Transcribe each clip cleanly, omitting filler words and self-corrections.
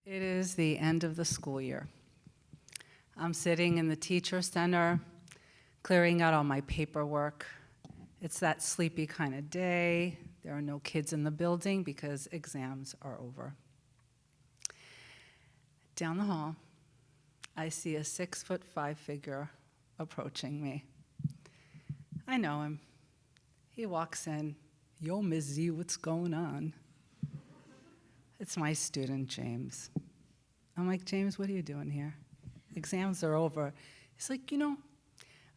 It is the end of the school year. I'm sitting in the teacher center, clearing out all my paperwork. It's that sleepy kind of day. There are no kids in the building because exams are over. Down the hall, I see a 6'5" figure approaching me. I know him. He walks in. "Yo, Ms. Z, what's going on?" It's my student, James. I'm like, "James, what are you doing here? Exams are over." He's like,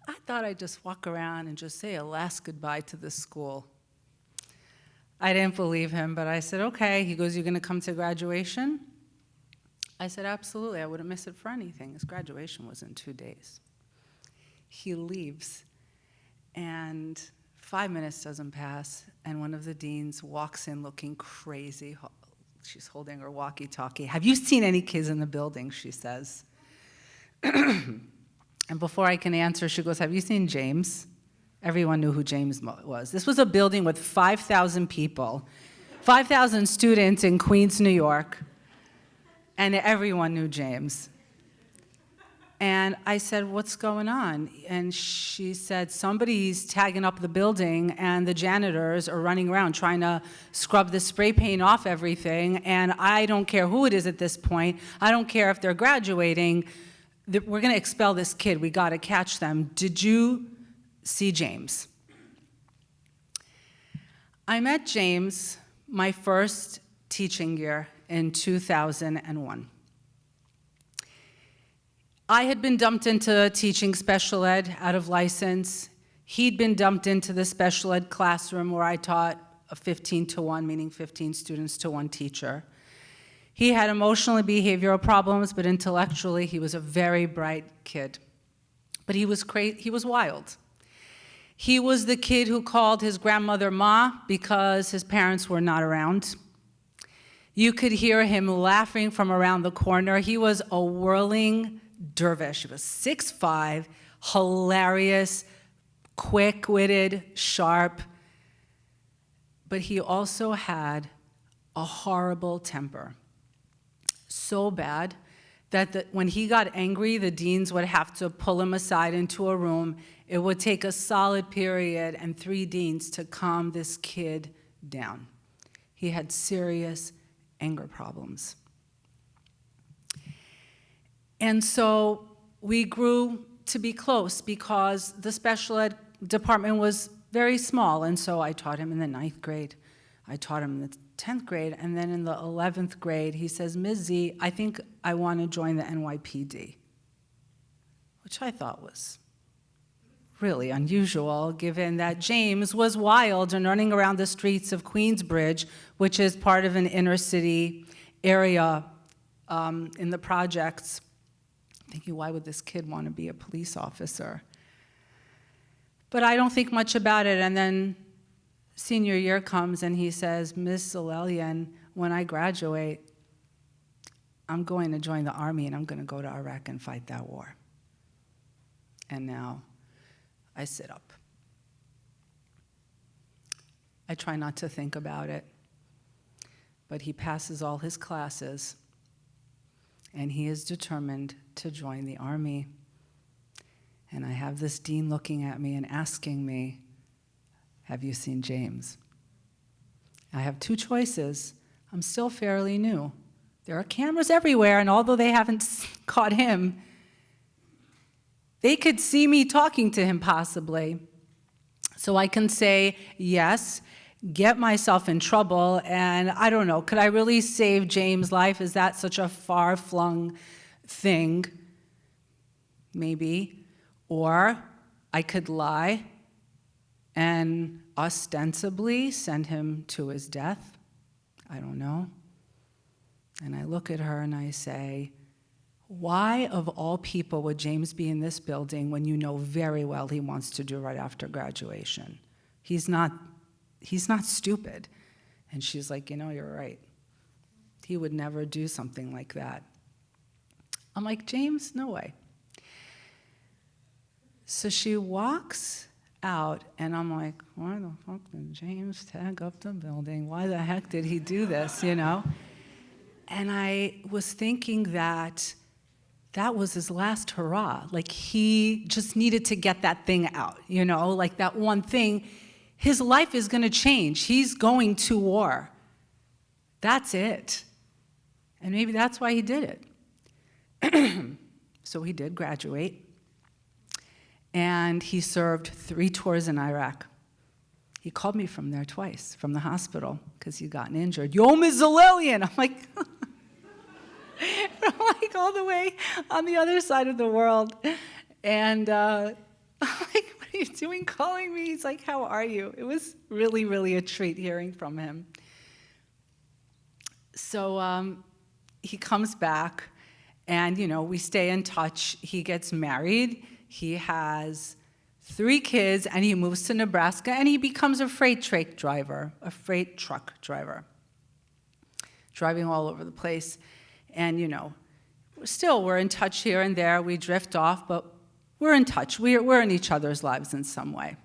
I thought I'd just walk around and just say a last goodbye to the school. I didn't believe him, but I said, "Okay." He goes, "You gonna come to graduation?" I said, "Absolutely, I wouldn't miss it for anything." His graduation was in 2 days. He leaves, and 5 minutes doesn't pass, and one of the deans walks in looking crazy. She's holding her walkie-talkie. "Have you seen any kids in the building?" she says. And before I can answer, she goes, "Have you seen James?" Everyone knew who James was. This was a building with 5,000 people, 5,000 students in Queens, New York, and everyone knew James. And I said, "What's going on?" And she said, "Somebody's tagging up the building, and the janitors are running around trying to scrub the spray paint off everything, and I don't care who it is at this point. I don't care if they're graduating. We're going to expel this kid. We got to catch them. Did you see James?" I met James my first teaching year in 2001. I had been dumped into teaching special ed out of license. He'd been dumped into the special ed classroom where I taught a 15-to-1, meaning 15 students to one teacher. He had emotional and behavioral problems, but intellectually he was a very bright kid. But he was wild. He was the kid who called his grandmother Ma because his parents were not around. You could hear him laughing from around the corner. He was a whirling dervish. He was 6'5", hilarious, quick-witted, sharp, but he also had a horrible temper. So bad that when he got angry, the deans would have to pull him aside into a room. It would take a solid period and 3 deans to calm this kid down. He had serious anger problems. And so we grew to be close because the special ed department was very small, and so I taught him in the 9th grade. I taught him in the 10th grade, and then in the 11th grade, he says, "Ms. Z, I think I want to join the NYPD," which I thought was really unusual, given that James was wild and running around the streets of Queensbridge, which is part of an inner city area in the projects. Thinking, why would this kid want to be a police officer? But I don't think much about it, and then senior year comes and he says, "Miss Zilelian, when I graduate, I'm going to join the Army and I'm going to go to Iraq and fight that war." And now I sit up. I try not to think about it, but he passes all his classes and he is determined to join the Army. And I have this dean looking at me and asking me, "Have you seen James?" I have 2 choices. I'm still fairly new. There are cameras everywhere, and although they haven't caught him, they could see me talking to him possibly. So I can say yes, get myself in trouble, and I don't know, could I really save James' life? Is that such a far-flung thing? Maybe. Or I could lie and ostensibly send him to his death. I don't know. And I look at her and I say, why of all people would James be in this building when you know very well he wants to do right after graduation? He's not stupid. And she's like, "You're right. He would never do something like that." I'm like, "James, no way." So she walks out, and I'm like, why the fuck did James tag up the building? Why the heck did he do this, And I was thinking that that was his last hurrah. Like, he just needed to get that thing out, like that one thing. His life is going to change. He's going to war. That's it. And maybe that's why he did it. So he did graduate. And he served 3 tours in Iraq. He called me from there twice, from the hospital, because he'd gotten injured. Yo, Ms. Zilelian! I'm like, all the way on the other side of the world. And I'm like, what are you doing calling me? He's like, how are you? It was really, really a treat hearing from him. So he comes back, and, we stay in touch. He gets married. He has 3 kids, and he moves to Nebraska, and he becomes a freight truck driver, driving all over the place. And, still, we're in touch here and there. We drift off, but we're in touch. We're in each other's lives in some way.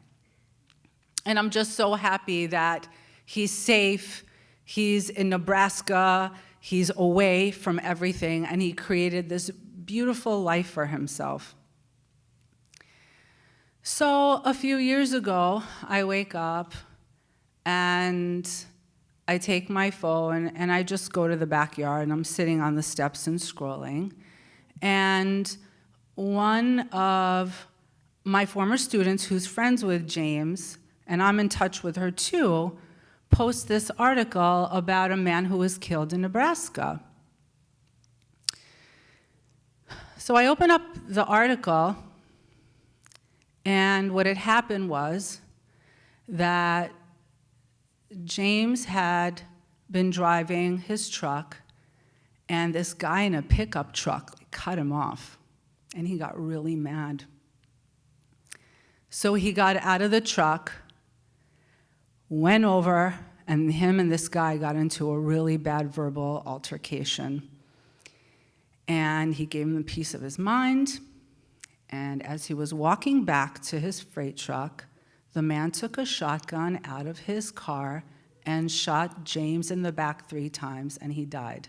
And I'm just so happy that he's safe, he's in Nebraska, he's away from everything, and he created this beautiful life for himself. So a few years ago, I wake up and I take my phone and I just go to the backyard, and I'm sitting on the steps and scrolling. And one of my former students, who's friends with James, and I'm in touch with her too, posts this article about a man who was killed in Nebraska. So I open up the article, and what had happened was that James had been driving his truck, and this guy in a pickup truck cut him off, and he got really mad. So he got out of the truck, went over, and him and this guy got into a really bad verbal altercation. And he gave him a piece of his mind, and as he was walking back to his freight truck, the man took a shotgun out of his car and shot James in the back 3 times, and he died.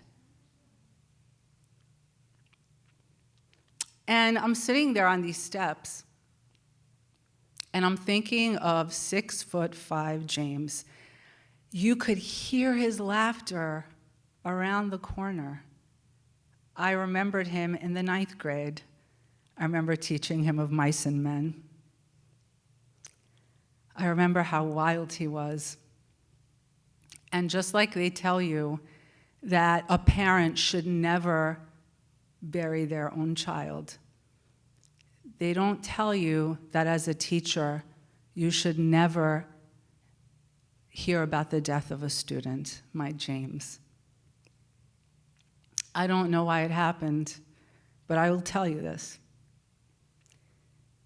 And I'm sitting there on these steps, and I'm thinking of 6'5" James. You could hear his laughter around the corner. I remembered him in the 9th grade. I remember teaching him of mice and men. I remember how wild he was. And just like they tell you that a parent should never bury their own child, they don't tell you that as a teacher, you should never hear about the death of a student, my James. I don't know why it happened, but I will tell you this.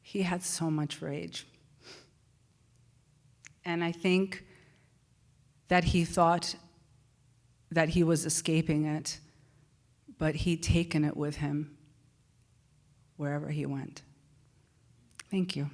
He had so much rage. And I think that he thought that he was escaping it, but he'd taken it with him wherever he went. Thank you.